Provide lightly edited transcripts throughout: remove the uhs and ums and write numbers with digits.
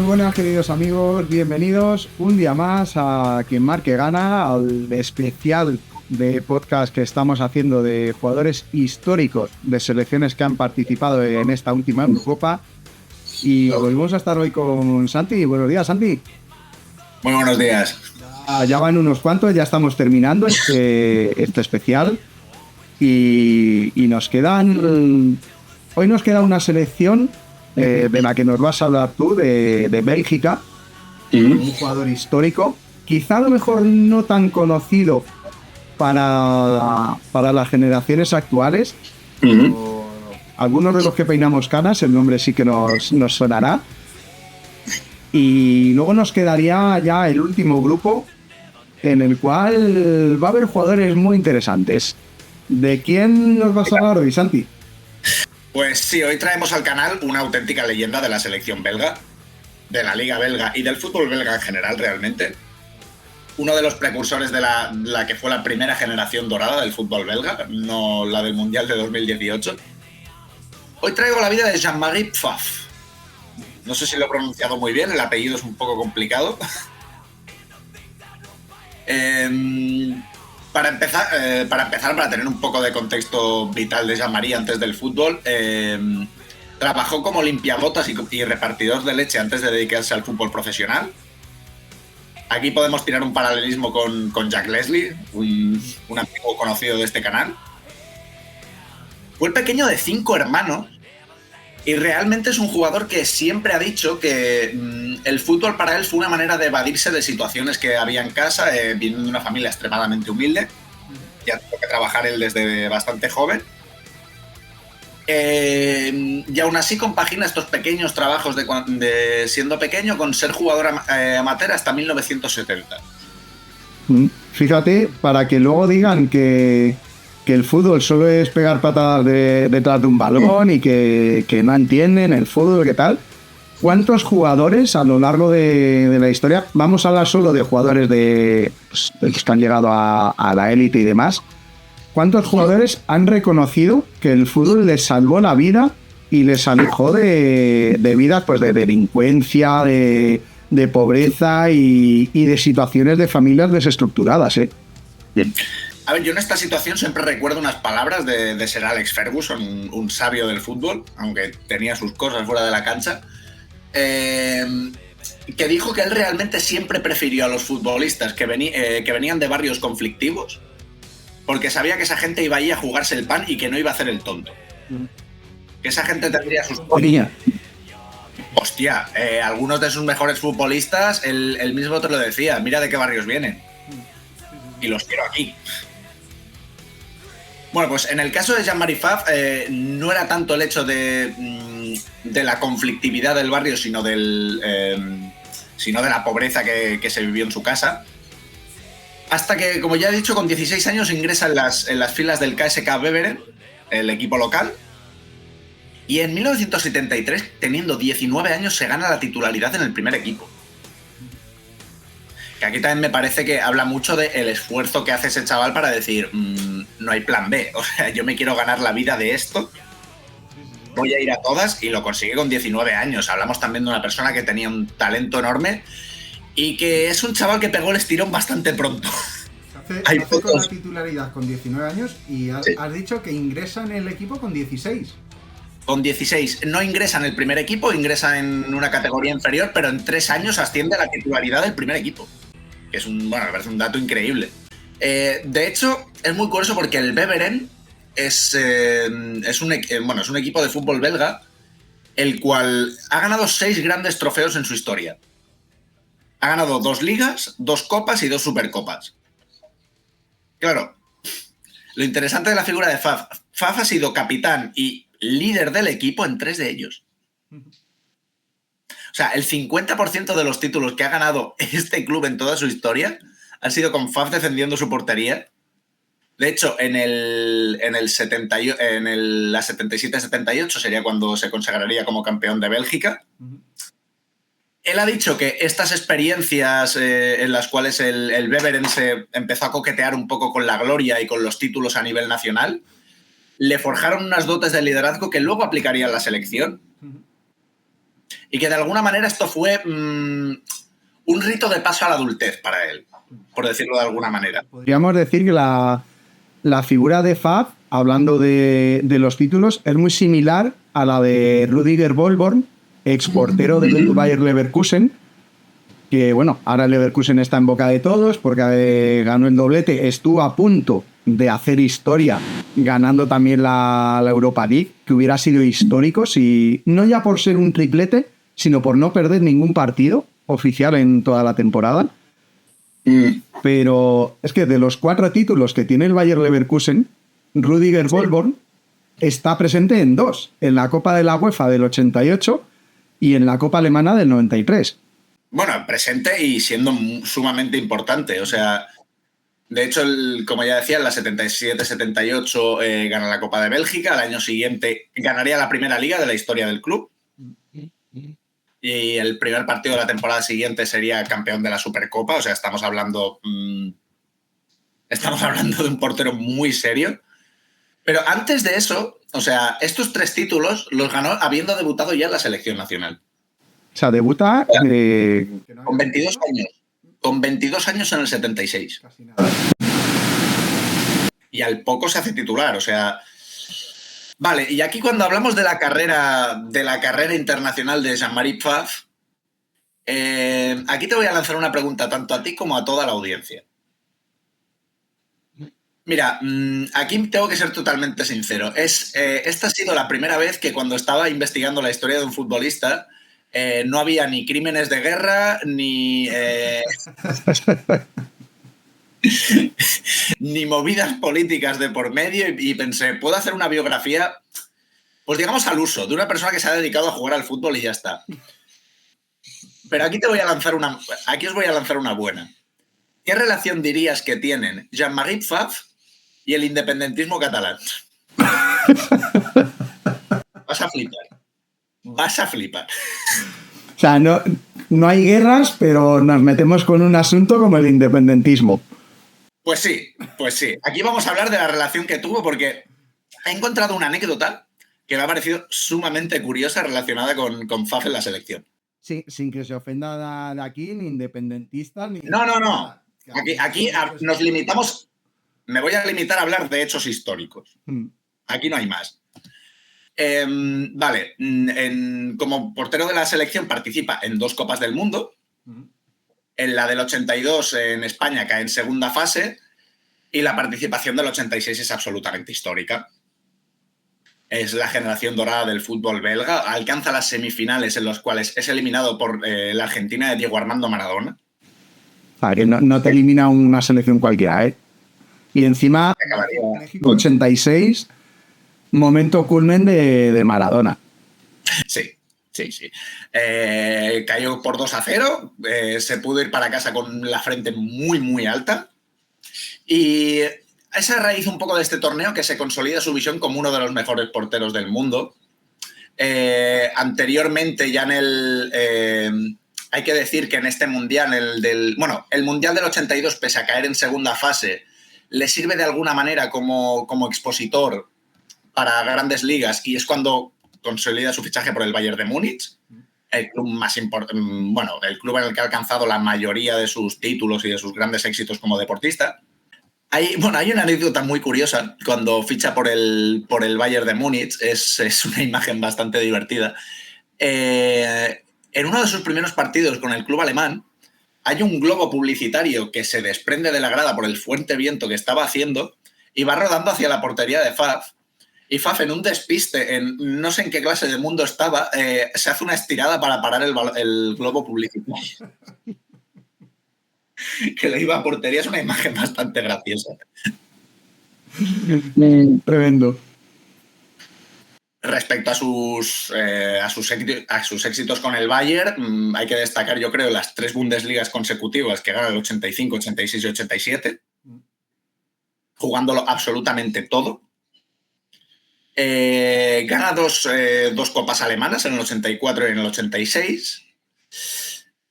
buenas, queridos amigos, bienvenidos un día más a Quien Marque Gana, al especial de podcast que estamos haciendo de jugadores históricos de selecciones que han participado en esta última Eurocopa. Y volvemos a estar hoy con Santi. Buenos días, Santi. Muy buenos días. Ya van unos cuantos, ya estamos terminando este especial y nos quedan... Hoy nos queda una selección de la que nos vas a hablar tú, de Bélgica, un jugador histórico, quizá a lo mejor no tan conocido para las generaciones actuales. Algunos de los que peinamos canas, el nombre sí que nos sonará. Y luego nos quedaría ya el último grupo, en el cual va a haber jugadores muy interesantes. ¿De quién nos vas a hablar hoy, Santi? Pues sí, hoy traemos al canal una auténtica leyenda de la selección belga, de la liga belga y del fútbol belga en general realmente. Uno de los precursores de la que fue la primera generación dorada del fútbol belga, no la del Mundial de 2018. Hoy traigo la vida de Jean-Marie Pfaff. No sé si lo he pronunciado muy bien, el apellido es un poco complicado. Para empezar, para tener un poco de contexto vital de Jean-Marie antes del fútbol, trabajó como limpiabotas y repartidor de leche antes de dedicarse al fútbol profesional. Aquí podemos tirar un paralelismo con Jack Leslie, un amigo conocido de este canal. Fue el pequeño de 5 hermanos y realmente es un jugador que siempre ha dicho que el fútbol para él fue una manera de evadirse de situaciones que había en casa, viniendo de una familia extremadamente humilde. Ya tuvo que trabajar él desde bastante joven. Y aún así compagina estos pequeños trabajos de siendo pequeño con ser jugador amateur hasta 1970. Fíjate, para que luego digan que el fútbol solo es pegar patadas detrás de un balón y que no entienden el fútbol, ¿qué tal? ¿Cuántos jugadores a lo largo de la historia, vamos a hablar solo de jugadores de que han llegado a la élite y demás, cuántos jugadores han reconocido que el fútbol les salvó la vida y les alejó de vidas pues, de delincuencia, de pobreza y de situaciones de familias desestructuradas, Bien. A ver, yo en esta situación siempre recuerdo unas palabras de Sir Alex Ferguson, un sabio del fútbol, aunque tenía sus cosas fuera de la cancha, que dijo que él realmente siempre prefirió a los futbolistas que venían de barrios conflictivos, porque sabía que esa gente iba ahí a jugarse el pan y que no iba a hacer el tonto. Que esa gente tendría sus... Hostia, algunos de sus mejores futbolistas, él mismo te lo decía, mira de qué barrios vienen. Y los quiero aquí. Bueno, pues en el caso de Jean-Marie Pfaff no era tanto el hecho de la conflictividad del barrio, sino de la pobreza que se vivió en su casa. Hasta que, como ya he dicho, con 16 años ingresa en las filas del KSK Beveren, el equipo local. Y en 1973, teniendo 19 años, se gana la titularidad en el primer equipo. Que aquí también me parece que habla mucho del esfuerzo que hace ese chaval para decir, no hay plan B, o sea, yo me quiero ganar la vida de esto, voy a ir a todas, y lo consigue con 19 años. Hablamos también de una persona que tenía un talento enorme y que es un chaval que pegó el estirón bastante pronto. Hace con la titularidad con 19 años y has dicho que ingresa en el equipo con 16. Con 16 no ingresa en el primer equipo, ingresa en una categoría inferior, pero en 3 años asciende a la titularidad del primer equipo. Que es me parece un dato increíble. De hecho, es muy curioso porque el Beveren es un equipo de fútbol belga el cual ha ganado 6 grandes trofeos en su historia. Ha ganado 2 ligas, 2 copas y 2 supercopas. Claro, lo interesante de la figura de Pfaff ha sido capitán y líder del equipo en 3 de ellos. O sea, el 50% de los títulos que ha ganado este club en toda su historia han sido con Pfaff defendiendo su portería. De hecho, en la 77-78 sería cuando se consagraría como campeón de Bélgica. Él ha dicho que estas experiencias en las cuales el Beveren se empezó a coquetear un poco con la gloria y con los títulos a nivel nacional, le forjaron unas dotes de liderazgo que luego aplicaría en la selección. y que de alguna manera esto fue un rito de paso a la adultez para él, por decirlo de alguna manera. Podríamos decir que la figura de Fab, hablando de los títulos, es muy similar a la de Rüdiger Bollborn, ex portero del Bayer Leverkusen, que bueno, ahora el Leverkusen está en boca de todos porque ganó el doblete, estuvo a punto de hacer historia ganando también la Europa League, que hubiera sido histórico, si no ya por ser un triplete, sino por no perder ningún partido oficial en toda la temporada. Pero es que de los 4 títulos que tiene el Bayer Leverkusen, Rüdiger Bollborn está presente en 2, en la Copa de la UEFA del 88 y en la Copa Alemana del 93. Bueno, presente y siendo sumamente importante. O sea, de hecho, como ya decía, en la 77-78 gana la Copa de Bélgica. Al año siguiente ganaría la primera liga de la historia del club. Y el primer partido de la temporada siguiente sería campeón de la Supercopa. O sea, estamos hablando de un portero muy serio. Pero antes de eso, o sea, estos 3 títulos los ganó habiendo debutado ya en la selección nacional. O sea, debuta con 22 años. Con 22 años en el 76. Casi nada. Y al poco se hace titular, o sea... Vale, y aquí cuando hablamos de la carrera internacional de Jean-Marie Pfaff, aquí te voy a lanzar una pregunta tanto a ti como a toda la audiencia. Mira, aquí tengo que ser totalmente sincero. Esta ha sido la primera vez que cuando estaba investigando la historia de un futbolista no había ni crímenes de guerra, ni ni movidas políticas de por medio y pensé, ¿puedo hacer una biografía, pues digamos al uso, de una persona que se ha dedicado a jugar al fútbol y ya está? Pero aquí os voy a lanzar una buena. ¿Qué relación dirías que tienen Jean-Marie Pfaff y el independentismo catalán? Vas a flipar. O sea, no hay guerras, pero nos metemos con un asunto como el independentismo. Pues sí. Aquí vamos a hablar de la relación que tuvo porque he encontrado una anécdota que me ha parecido sumamente curiosa relacionada con Pfaff en la selección. Sí, sin que se ofenda de aquí, ni independentistas, ni... No. Aquí nos limitamos... Me voy a limitar a hablar de hechos históricos. Aquí no hay más. Vale, como portero de la selección participa en 2 Copas del Mundo. En la del 82 en España cae en segunda fase y la participación del 86 es absolutamente histórica. Es la generación dorada del fútbol belga. Alcanza las semifinales en las cuales es eliminado por la Argentina de Diego Armando Maradona. Para que no te elimina una selección cualquiera, ¿eh? Y encima, México 86, momento culmen de Maradona. Sí. Cayó por 2-0, se pudo ir para casa con la frente muy, muy alta. Y esa es raíz un poco de este torneo que se consolida su visión como uno de los mejores porteros del mundo. Anteriormente, ya en el... hay que decir que en este mundial, el mundial del 82, pese a caer en segunda fase, le sirve de alguna manera como expositor para grandes ligas y es cuando consolida su fichaje por el Bayern de Múnich, el club más importante, el club en el que ha alcanzado la mayoría de sus títulos y de sus grandes éxitos como deportista. Hay una anécdota muy curiosa cuando ficha por el Bayern de Múnich, es una imagen bastante divertida. En uno de sus primeros partidos con el club alemán, hay un globo publicitario que se desprende de la grada por el fuerte viento que estaba haciendo y va rodando hacia la portería de Pfaff. Y Pfaff, en un despiste, no sé en qué clase de mundo estaba, se hace una estirada para parar el globo publicitario. Que le iba a portería. Es una imagen bastante graciosa. Tremendo. Respecto a sus éxitos con el Bayern, hay que destacar, yo creo, las 3 Bundesligas consecutivas que gana el 85, 86 y 87, jugándolo absolutamente todo. Gana dos copas alemanas, en el 84 y en el 86.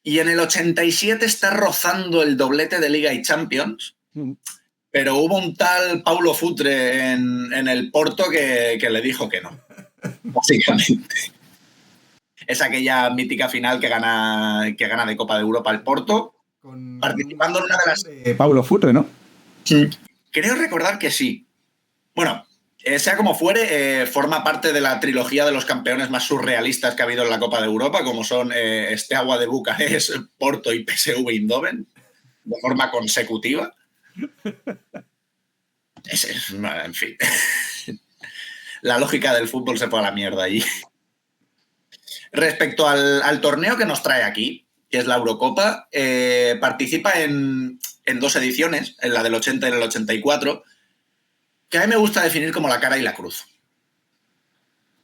Y en el 87 está rozando el doblete de Liga y Champions. Pero hubo un tal Paulo Futre en el Porto que le dijo que no, básicamente. es aquella mítica final que gana de Copa de Europa el Porto, participando en una de las... Paulo Futre, ¿no? Sí. Creo recordar que sí. Bueno, sea como fuere, forma parte de la trilogía de los campeones más surrealistas que ha habido en la Copa de Europa, como son Steaua de Bucarest, Porto y PSV Eindhoven, de forma consecutiva. En fin. La lógica del fútbol se fue a la mierda allí. Respecto al torneo que nos trae aquí, que es la Eurocopa, participa en 2 ediciones, en la del 80 y en el 84, que a mí me gusta definir como la cara y la cruz.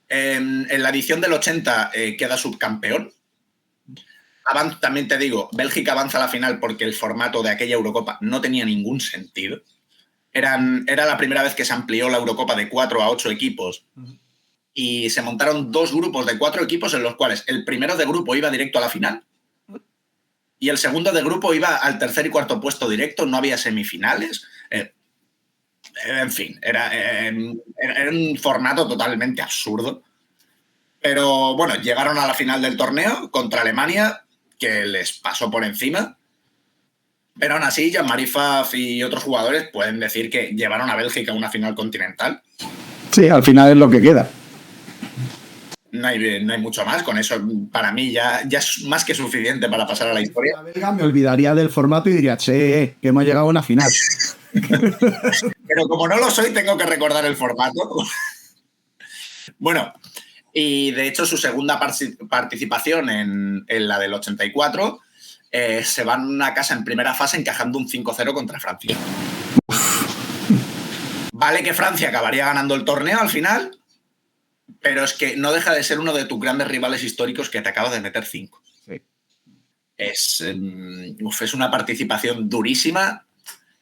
En la edición del 80 queda subcampeón. También te digo, Bélgica avanza a la final porque el formato de aquella Eurocopa no tenía ningún sentido. Era la primera vez que se amplió la Eurocopa de 4 a 8 equipos y se montaron 2 grupos de 4 equipos en los cuales el primero de grupo iba directo a la final y el segundo de grupo iba al tercer y cuarto puesto directo, no había semifinales. En fin, era un formato totalmente absurdo. Pero bueno, llegaron a la final del torneo contra Alemania, que les pasó por encima. Pero aún así, Jean-Marie Pfaff y otros jugadores pueden decir que llevaron a Bélgica a una final continental. Sí, al final es lo que queda. No hay mucho más. Con eso, para mí, ya es más que suficiente para pasar a la historia. La belga me olvidaría del formato y diría, che, que hemos llegado a una final. Pero como no lo soy, tengo que recordar el formato. Bueno, y de hecho su segunda participación en la del 84 se van a casa en primera fase encajando un 5-0 contra Francia. Vale que Francia acabaría ganando el torneo al final, pero es que no deja de ser uno de tus grandes rivales históricos que te acaba de meter 5. Sí. Es una participación durísima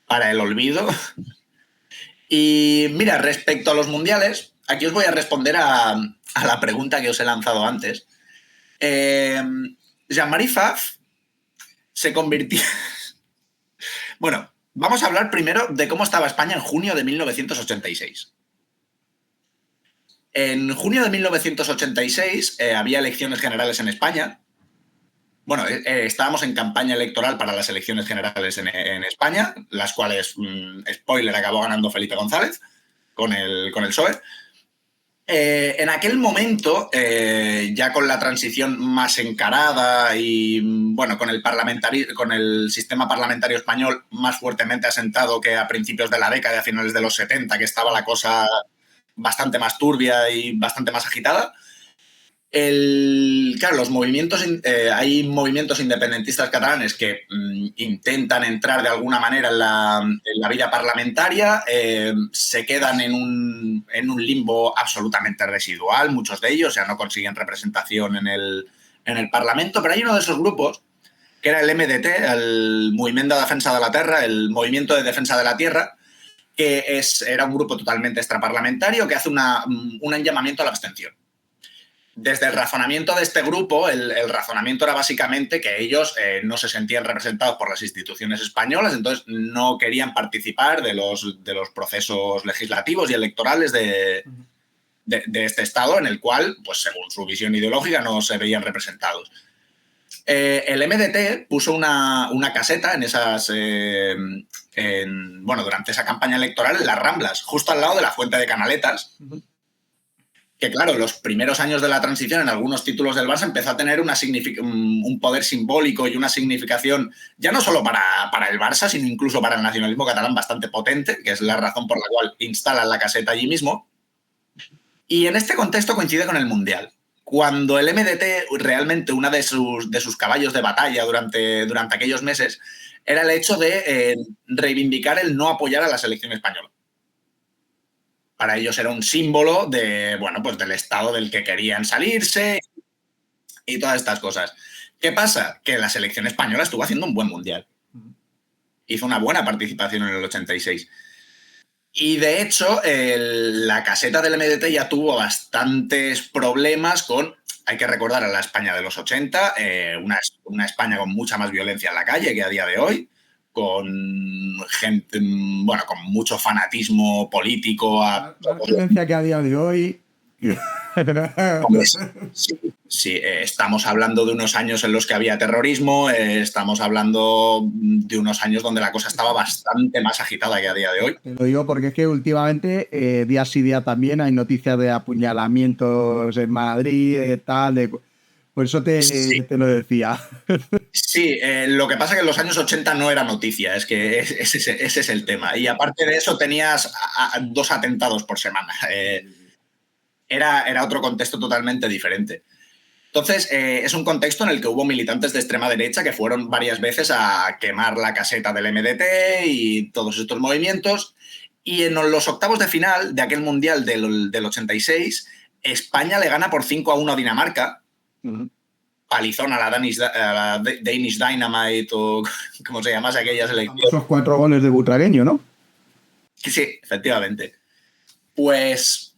para el olvido. Y mira, respecto a los mundiales, aquí os voy a responder a la pregunta que os he lanzado antes. Jean-Marie Pfaff se convirtió... Bueno, vamos a hablar primero de cómo estaba España en junio de 1986. En junio de 1986 había elecciones generales en España. Bueno, estábamos en campaña electoral para las elecciones generales en España, las cuales, spoiler, acabó ganando Felipe González con el PSOE. En aquel momento, ya con la transición más encarada y bueno, con el sistema parlamentario español más fuertemente asentado que a principios de la década, a finales de los 70, que estaba la cosa bastante más turbia y bastante más agitada. Claro, hay movimientos independentistas catalanes que intentan entrar de alguna manera en la vida parlamentaria, se quedan en un limbo absolutamente residual, muchos de ellos ya no consiguen representación en el Parlamento, pero hay uno de esos grupos, que era el MDT, el Movimiento de Defensa de la Tierra, el Movimiento de Defensa de la Tierra, que era un grupo totalmente extraparlamentario que hace un llamamiento a la abstención. Desde el razonamiento de este grupo, el razonamiento era básicamente que ellos no se sentían representados por las instituciones españolas, entonces no querían participar de los procesos legislativos y electorales de este Estado, en el cual, pues según su visión ideológica, no se veían representados. El MDT puso una caseta durante esa campaña electoral en las Ramblas, justo al lado de la Fuente de Canaletas, que claro, los primeros años de la transición en algunos títulos del Barça empezó a tener un poder simbólico y una significación ya no solo para el Barça, sino incluso para el nacionalismo catalán bastante potente, que es la razón por la cual instalan la caseta allí mismo. Y en este contexto coincide con el Mundial. Cuando el MDT, realmente una de sus caballos de batalla durante aquellos meses, era el hecho de reivindicar el no apoyar a la selección española. Para ellos era un símbolo del estado del que querían salirse y todas estas cosas. ¿Qué pasa? Que la selección española estuvo haciendo un buen mundial. Hizo una buena participación en el 86. Y de hecho, la caseta del MDT ya tuvo bastantes problemas con, hay que recordar, a la España de los 80, una España con mucha más violencia en la calle que a día de hoy, con gente, con mucho fanatismo político. La violencia que a día de hoy, Hombre, sí, sí, estamos hablando de unos años en los que había terrorismo, estamos hablando de unos años donde la cosa estaba bastante más agitada que a día de hoy. Te lo digo porque es que últimamente, día sí día también, hay noticias de apuñalamientos en Madrid, por eso Sí, te lo decía. sí, lo que pasa es que en los años 80 no era noticia, es que ese es el tema. Y aparte de eso tenías 2 atentados por semana. Era otro contexto totalmente diferente. Entonces, es un contexto en el que hubo militantes de extrema derecha que fueron varias veces a quemar la caseta del MDT y todos estos movimientos. Y en los octavos de final de aquel Mundial del 86, España le gana por 5-1 a Dinamarca. Palizón a la Danish Dynamite o como se llamase aquella selección. Esos 4 goles de Butragueño, ¿no? Sí, efectivamente. Pues,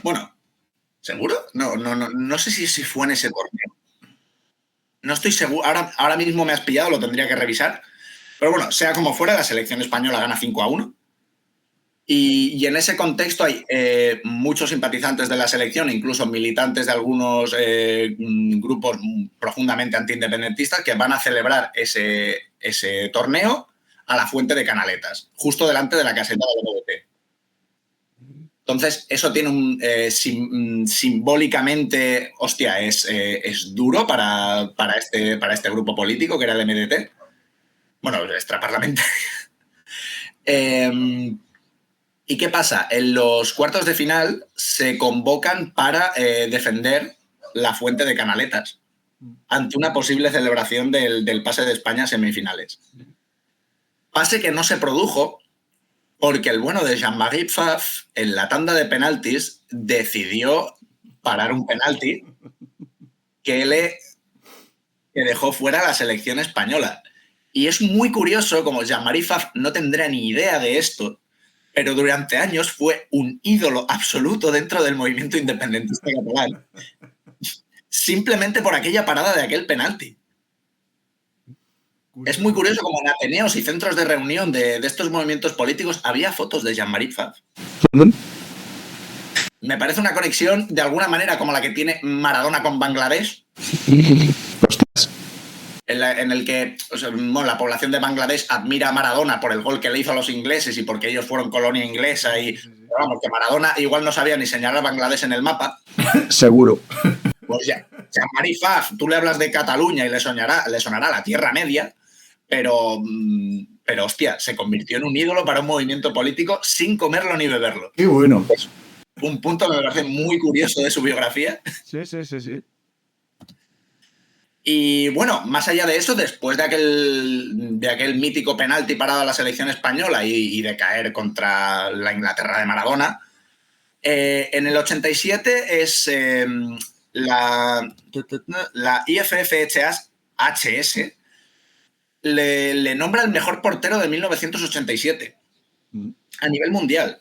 bueno, ¿seguro? No sé si fue en ese torneo. No estoy seguro. Ahora mismo me has pillado, lo tendría que revisar. Pero bueno, sea como fuera, la selección española gana 5-1. Y en ese contexto hay muchos simpatizantes de la selección, incluso militantes de algunos grupos profundamente antiindependentistas que van a celebrar ese torneo a la fuente de Canaletas, justo delante de la caseta del MDT. Entonces, eso tiene simbólicamente, hostia, es duro para este grupo político que era el MDT. Bueno, extraparlamentario. ¿Y qué pasa? En los cuartos de final se convocan para defender la fuente de Canaletas ante una posible celebración del pase de España a semifinales. Pase que no se produjo porque el bueno de Jean-Marie Pfaff en la tanda de penaltis decidió parar un penalti que dejó fuera a la selección española. Y es muy curioso, como Jean-Marie Pfaff no tendrá ni idea de esto, pero durante años fue un ídolo absoluto dentro del movimiento independentista catalán, simplemente por aquella parada de aquel penalti. Es muy curioso como en ateneos y centros de reunión de estos movimientos políticos había fotos de Jean-Marie Pfaff. Me parece una conexión de alguna manera como la que tiene Maradona con Bangladesh. En el que la población de Bangladesh admira a Maradona por el gol que le hizo a los ingleses y porque ellos fueron colonia inglesa y vamos, que Maradona igual no sabía ni señalar a Bangladesh en el mapa. Seguro. Pues ya, Jean-Marie Pfaff, tú le hablas de Cataluña y le sonará la Tierra Media, pero hostia, se convirtió en un ídolo para un movimiento político sin comerlo ni beberlo. Qué bueno. Es un punto que me parece muy curioso de su biografía. Sí. Y bueno, más allá de eso, después de aquel mítico penalti parado a la selección española y de caer contra la Inglaterra de Maradona, en el 87 es la IFFHS le nombra el mejor portero de 1987 a nivel mundial.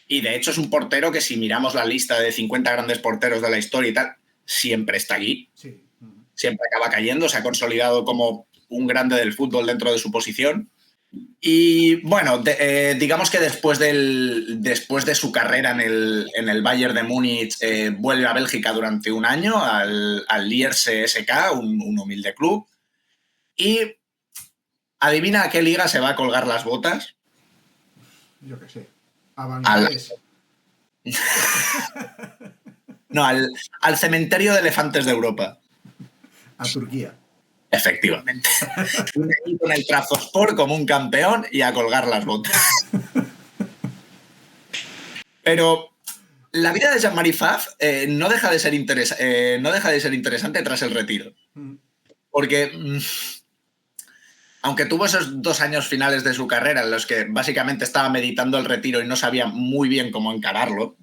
Y de hecho es un portero que si miramos la lista de 50 grandes porteros de la historia y tal, siempre está allí. Sí. Siempre acaba cayendo, se ha consolidado como un grande del fútbol dentro de su posición. Y bueno, digamos que después de su carrera en el Bayern de Múnich, vuelve a Bélgica durante un año, al Lierse SK, un humilde club. Y adivina a qué liga se va a colgar las botas. Yo qué sé. A Bangladesh. No, al cementerio de elefantes de Europa. A Turquía. Efectivamente. Con el Trabzonspor como un campeón y a colgar las botas. Pero la vida de Jean-Marie Pfaff no deja de ser interesante tras el retiro. Porque aunque tuvo esos 2 años finales de su carrera en los que básicamente estaba meditando el retiro y no sabía muy bien cómo encararlo,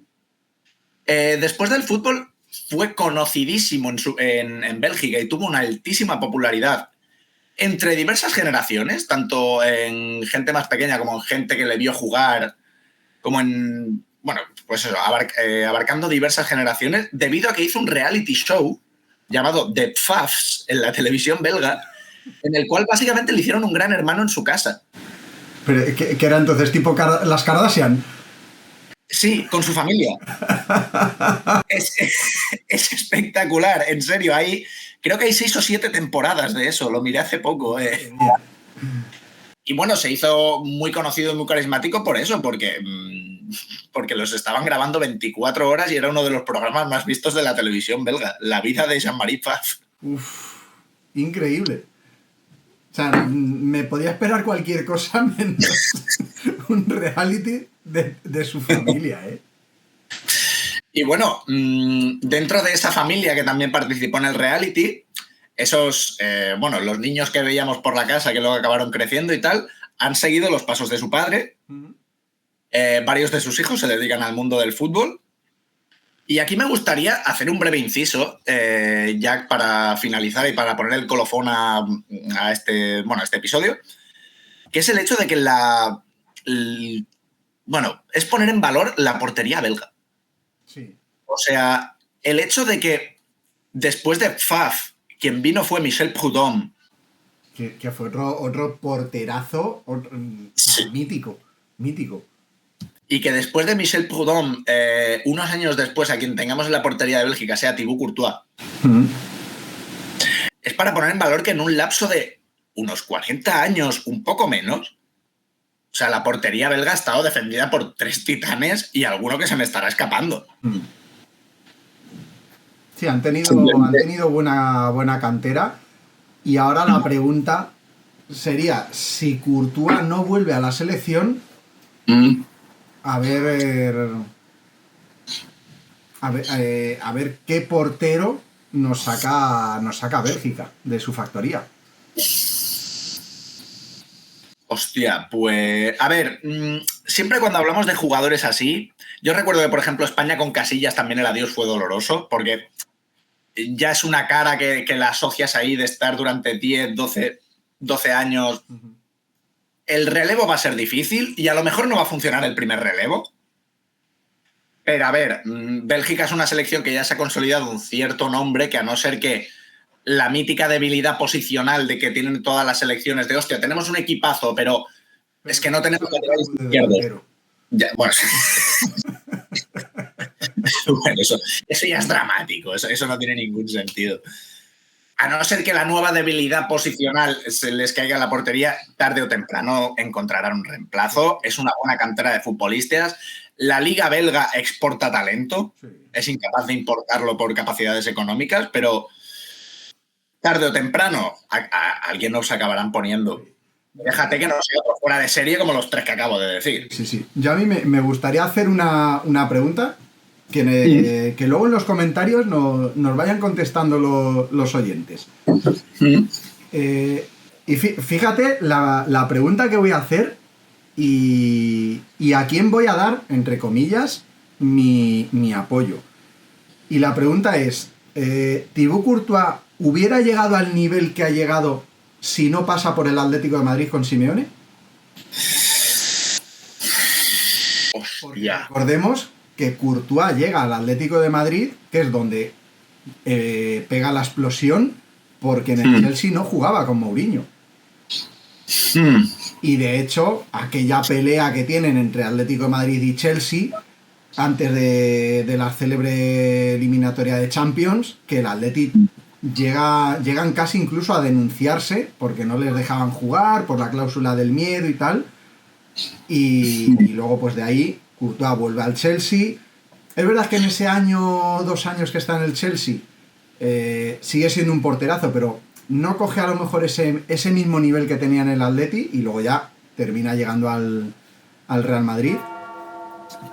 después del fútbol fue conocidísimo en Bélgica y tuvo una altísima popularidad entre diversas generaciones, tanto en gente más pequeña como en gente que le vio jugar, como en, bueno, pues eso, abarcando diversas generaciones, debido a que hizo un reality show llamado The Pfaffs en la televisión belga, en el cual básicamente le hicieron un gran hermano en su casa. ¿Pero qué era entonces? ¿Tipo las Kardashian? Sí, con su familia. Es, es espectacular, en serio. Creo que hay 6 o 7 temporadas de eso, lo miré hace poco. Y bueno, se hizo muy conocido y muy carismático por eso, porque los estaban grabando 24 horas y era uno de los programas más vistos de la televisión belga, La vida de Jean-Marie Pfaff. Uf, increíble. O sea, me podía esperar cualquier cosa menos un reality de su familia, ¿eh? Y bueno, dentro de esa familia que también participó en el reality, los niños que veíamos por la casa, que luego acabaron creciendo y tal, han seguido los pasos de su padre. Varios de sus hijos se dedican al mundo del fútbol. Y aquí me gustaría hacer un breve inciso, ya para finalizar y para poner el colofón a este episodio, que es el hecho de que es poner en valor la portería belga. Sí. O sea, el hecho de que después de Pfaff, quien vino fue Michel Prudhomme. Que fue otro porterazo Sí. mítico. Y que después de Michel Prudhomme, unos años después, a quien tengamos en la portería de Bélgica sea Thibaut Courtois. Es para poner en valor que en un lapso de unos 40 años, un poco menos, o sea, la portería belga ha estado defendida por 3 titanes y alguno que se me estará escapando. Sí, han tenido buena cantera. Y ahora la pregunta sería, si Courtois no vuelve a la selección, a ver qué portero nos saca Bélgica de su factoría. Hostia, pues... A ver, siempre cuando hablamos de jugadores así, yo recuerdo que, por ejemplo, España con Casillas también el adiós fue doloroso, porque ya es una cara que la asocias ahí de estar durante 10, 12 años. El relevo va a ser difícil y a lo mejor no va a funcionar el primer relevo. Pero a ver, Bélgica es una selección que ya se ha consolidado un cierto nombre, que a no ser que la mítica debilidad posicional de que tienen todas las selecciones de hostia, tenemos un equipazo, pero es que no tenemos laterales izquierdos. Bueno, bueno, eso ya es dramático, eso no tiene ningún sentido. A no ser que la nueva debilidad posicional se les caiga en la portería, tarde o temprano encontrarán un reemplazo. Es una buena cantera de futbolistas. La liga belga exporta talento, es incapaz de importarlo por capacidades económicas, pero tarde o temprano a alguien nos acabarán poniendo. Déjate que no sea otro fuera de serie como los 3 que acabo de decir. Sí. Yo a mí me gustaría hacer una pregunta que luego en los comentarios nos vayan contestando los oyentes. Y fíjate la pregunta que voy a hacer y a quién voy a dar, entre comillas, mi apoyo. Y la pregunta es, ¿Thibaut Courtois hubiera llegado al nivel que ha llegado si no pasa por el Atlético de Madrid con Simeone? Porque recordemos que Courtois llega al Atlético de Madrid, que es donde pega la explosión, porque en el Chelsea no jugaba con Mourinho. Y de hecho, aquella pelea que tienen entre Atlético de Madrid y Chelsea, antes de la célebre eliminatoria de Champions, que el Atlético llegan casi incluso a denunciarse porque no les dejaban jugar por la cláusula del miedo y tal. Y luego, pues de ahí, Courtois vuelve al Chelsea. Es verdad que en ese año, 2 años que está en el Chelsea, sigue siendo un porterazo, pero no coge a lo mejor ese mismo nivel que tenía en el Atleti y luego ya termina llegando al Real Madrid.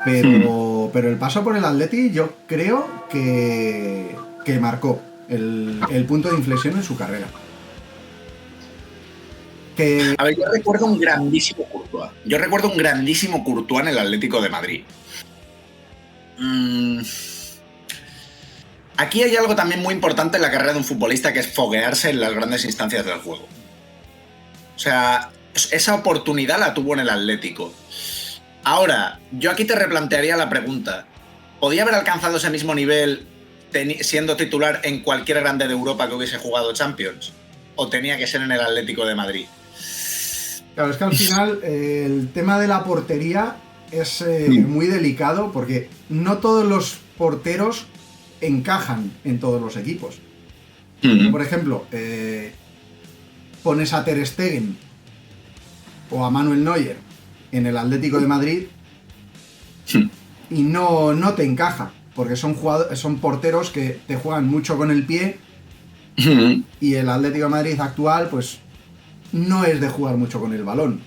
Pero el paso por el Atleti yo creo que marcó el punto de inflexión en su carrera. A ver, yo recuerdo un grandísimo Courtois en el Atlético de Madrid. Aquí hay algo también muy importante en la carrera de un futbolista, que es foguearse en las grandes instancias del juego. O sea, esa oportunidad la tuvo en el Atlético. Ahora, yo aquí te replantearía la pregunta. ¿Podía haber alcanzado ese mismo nivel siendo titular en cualquier grande de Europa que hubiese jugado Champions? ¿O tenía que ser en el Atlético de Madrid? Claro, es que al final el tema de la portería es muy delicado porque no todos los porteros encajan en todos los equipos. Por ejemplo, pones a Ter Stegen o a Manuel Neuer en el Atlético de Madrid y no te encaja, porque son porteros que te juegan mucho con el pie y el Atlético de Madrid actual pues no es de jugar mucho con el balón.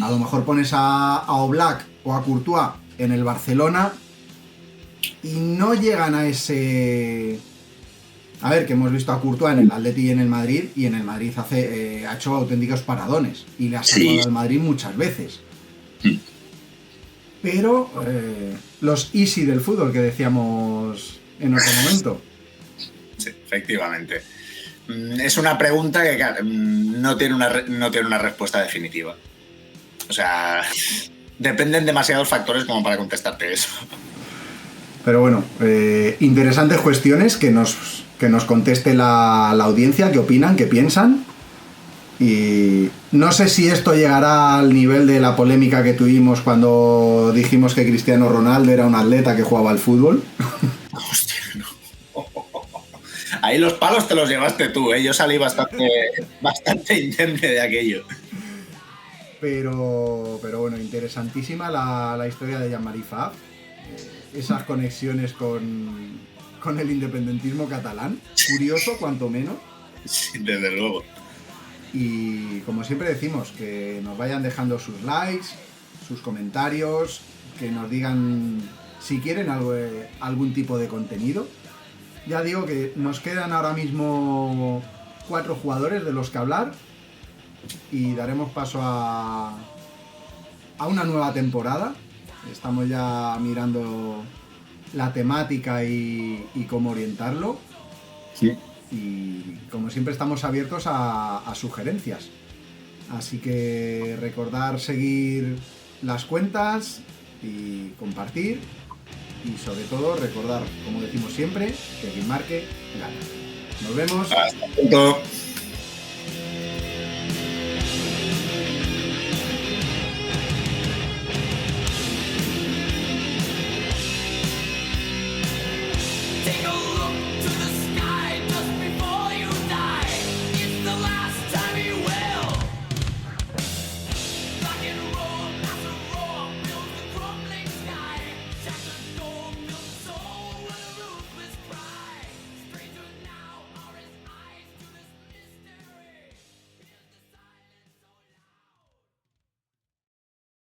A lo mejor pones a Oblak o a Courtois en el Barcelona y no llegan a ese... A ver, que hemos visto a Courtois en el Atleti y en el Madrid, y en el Madrid ha hecho auténticos paradones y le ha salvado al Madrid muchas veces. Pero los easy del fútbol que decíamos en otro momento. Sí, efectivamente. Es una pregunta que claro, no tiene una respuesta definitiva. O sea, dependen demasiados factores como para contestarte eso. Pero bueno, interesantes cuestiones que nos conteste la audiencia, qué opinan, qué piensan. Y no sé si esto llegará al nivel de la polémica que tuvimos cuando dijimos que Cristiano Ronaldo era un atleta que jugaba al fútbol. Hostia, no. Ahí los palos te los llevaste tú, ¿eh? Yo salí bastante indemne de aquello. Pero bueno, interesantísima la historia de Jean-Marie Favre. Esas conexiones con el independentismo catalán. Curioso, cuanto menos. Sí, desde luego. Y como siempre decimos, que nos vayan dejando sus likes, sus comentarios, que nos digan si quieren algún tipo de contenido. Ya digo que nos quedan ahora mismo 4 jugadores de los que hablar y daremos paso a una nueva temporada. Estamos ya mirando la temática y cómo orientarlo. Sí. Y como siempre estamos abiertos a sugerencias. Así que recordar seguir las cuentas y compartir. Y sobre todo recordar, como decimos siempre, que quien marque, gana. Nos vemos. Hasta pronto. Take a look to the